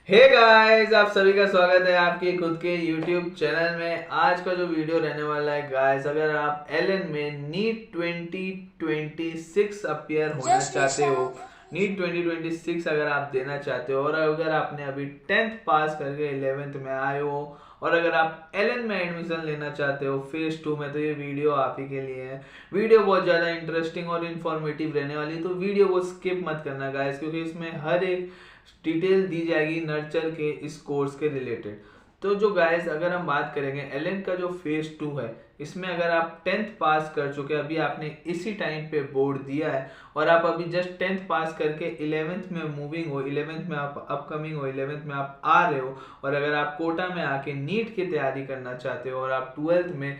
Hey guys, आप सभी का स्वागत है आपके खुद के YouTube चैनल में। आज का जो वीडियो रहने वाला है गाइस, अगर आप एलन में नीट 2026 अपियर होना चाहते हो, नीट 2026 अगर आप देना चाहते हो और अगर आपने अभी 10th पास करके 11th में आए हो और अगर आप एलन में एडमिशन लेना चाहते हो फेज 2 में, तो ये वीडियो आप ही के लिए है। वीडियो बहुत ज़्यादा इंटरेस्टिंग और इन्फॉर्मेटिव रहने वाली है, तो वीडियो को स्किप मत करना गाइस, क्योंकि इसमें हर एक डिटेल दी जाएगी नर्चर के इस कोर्स के रिलेटेड। तो जो गाइस, अगर हम बात करेंगे एलन का जो फेज 2 है, इसमें अगर आप 10th पास कर चुके, अभी आपने इसी टाइम पे बोर्ड दिया है और आप अभी जस्ट 10th पास करके 11th में मूविंग हो, 11th में आप अपकमिंग हो, 11th में आप आ रहे हो और अगर आप कोटा में आके नीट की तैयारी करना चाहते हो और आप 12th में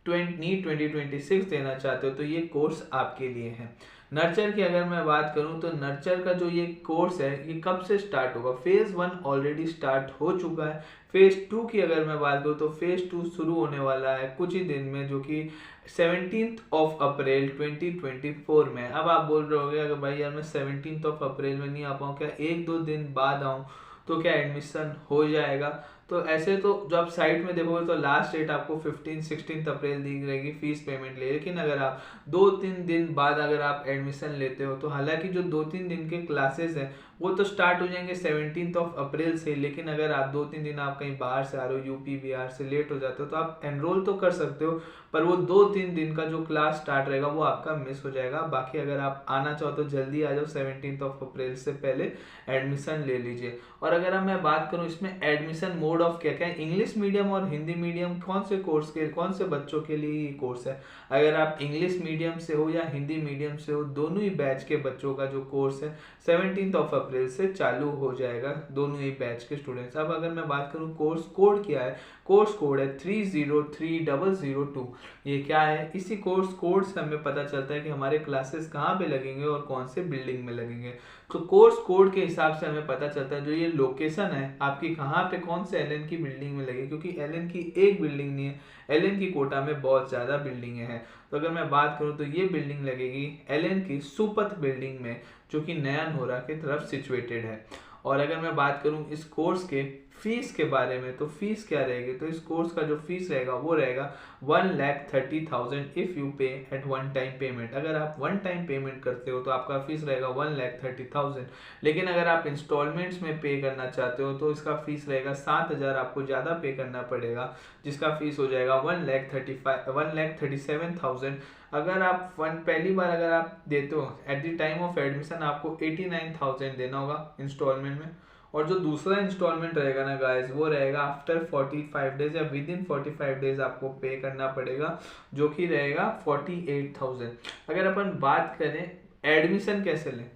नीट 2026 देना चाहते हो, तो ये कोर्स आपके लिए है। नर्चर की अगर मैं बात करूं तो नर्चर का जो ये कोर्स है ये कब से स्टार्ट होगा? फेज 1 ऑलरेडी स्टार्ट हो चुका है। फेज 2 की अगर मैं बात करूं तो फेज 2 शुरू होने वाला है कुछ ही दिन में, जो कि 17 अप्रैल 2024 में। अब आप बोल रहे होगे, अगर भाई यार मैं 17 अप्रैल में नहीं आ पाऊँ, क्या एक दो दिन बाद आऊँ तो क्या एडमिशन हो जाएगा? तो ऐसे तो जो आप साइट में देखोगे तो लास्ट डेट आपको 15-16 अप्रैल दी रहेगी फीस पेमेंट ले, लेकिन अगर आप 2-3 दिन बाद अगर आप एडमिशन लेते हो तो हालांकि जो 2-3 दिन के क्लासेस हैं वो तो स्टार्ट हो जाएंगे 17 अप्रैल से, लेकिन अगर आप 2-3 दिन आप कहीं बाहर से आ रहे हो, यूपी बिहार से लेट हो जाते हो, तो आप एनरोल तो कर सकते हो, पर वो 2-3 दिन का जो क्लास स्टार्ट रहेगा वो आपका मिस हो जाएगा। बाकी अगर आप आना चाहो तो जल्दी आ जाओ, 17 अप्रैल से पहले एडमिशन ले लीजिए। और अगर मैं बात करूं इसमें एडमिशन मोड ऑफ क्या क्या है, इंग्लिश मीडियम और हिंदी मीडियम कौन से कोर्स के कौन से बच्चों के लिए ये कोर्स है? अगर आप इंग्लिश मीडियम से हो या हिंदी मीडियम से हो, दोनों ही बैच के बच्चों का जो कोर्स है 17 अप्रैल से चालू हो जाएगा, दोनों ही बैच के स्टूडेंट्स। अब अगर मैं बात करूं कोर्स कोड क्या है, कोर्स कोड है 303002। ये क्या है? इसी कोर्स कोड से हमें पता चलता है कि हमारे क्लासेस कहाँ पे लगेंगे और कौन से बिल्डिंग में लगेंगे। तो कोर्स कोड के हिसाब से हमें पता चलता है जो ये लोकेशन है आपकी कहाँ पे कौन से एलएन की बिल्डिंग में लगी, क्योंकि एलएन की एक बिल्डिंग नहीं है, एलएन की कोटा में बहुत ज़्यादा बिल्डिंगें हैं। तो अगर मैं बात करूँ तो ये बिल्डिंग लगेगी एलएन की सुपथ बिल्डिंग में, जो कि नया नोरा की तरफ सिचुएटेड है। और अगर मैं बात करूँ इस कोर्स के फीस के बारे में, तो फीस क्या रहेगी? तो इस कोर्स का जो फीस रहेगा वो रहेगा 1,30,000 इफ यू पे एट वन टाइम पेमेंट। अगर आप वन टाइम पेमेंट करते हो तो आपका फीस रहेगा 1,30,000, लेकिन अगर आप इंस्टॉलमेंट्स में पे करना चाहते हो तो इसका फीस रहेगा 7,000 आपको ज़्यादा पे करना पड़ेगा, जिसका फीस हो जाएगा 1,37,000। अगर आप पहली बार अगर आप देते हो at the time of admission, आपको 89,000 देना होगा इंस्टॉलमेंट में। और जो दूसरा इंस्टॉलमेंट रहेगा ना गाइस, वो रहेगा आफ्टर 45 डेज या विद इन 45 डेज आपको पे करना पड़ेगा, जो कि रहेगा 48,000। अगर अपन बात करें एडमिशन कैसे लें,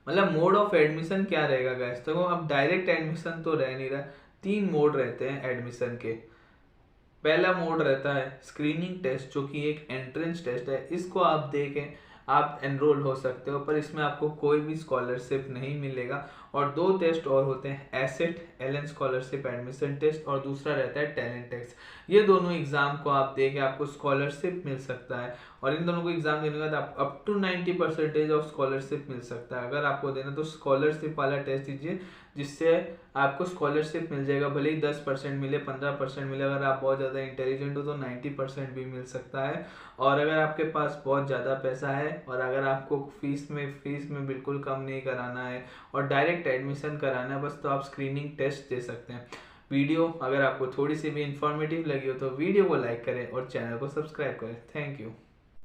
मतलब मोड ऑफ एडमिशन क्या रहेगा गाइस, तो अब डायरेक्ट एडमिशन तो रह नहीं रहा। 3 मोड रहते हैं एडमिशन के। पहला मोड रहता है स्क्रीनिंग टेस्ट, जो कि एक एंट्रेंस टेस्ट है। इसको आप दे के आप एनरोल हो सकते हो, पर इसमें आपको कोई भी स्कॉलरशिप नहीं मिलेगा। और 2 टेस्ट और होते हैं, ASAT Allen scholarship admission test, और दूसरा रहता है टैलेंट टेस्ट। ये दोनों एग्जाम को आप दे के आपको स्कॉलरशिप मिल सकता है, और इन दोनों को एग्जाम देने के बाद आप अप टू 90% ऑफ स्कॉलरशिप मिल सकता है। अगर आपको देना तो स्कॉलरशिप वाला टेस्ट दीजिए, जिससे आपको स्कॉलरशिप मिल जाएगा, भले ही 10% मिले, 15% मिले। अगर आप बहुत ज़्यादा इंटेलिजेंट हो तो 90% भी मिल सकता है। और अगर आपके पास बहुत ज़्यादा पैसा है और अगर आपको फीस में बिल्कुल कम नहीं कराना है और डायरेक्ट एडमिशन कराना है बस, तो आप स्क्रीनिंग टेस्ट दे सकते हैं। वीडियो अगर आपको थोड़ी सी भी इंफॉर्मेटिव लगी हो तो वीडियो को लाइक करें और चैनल को सब्सक्राइब करें। Thank you.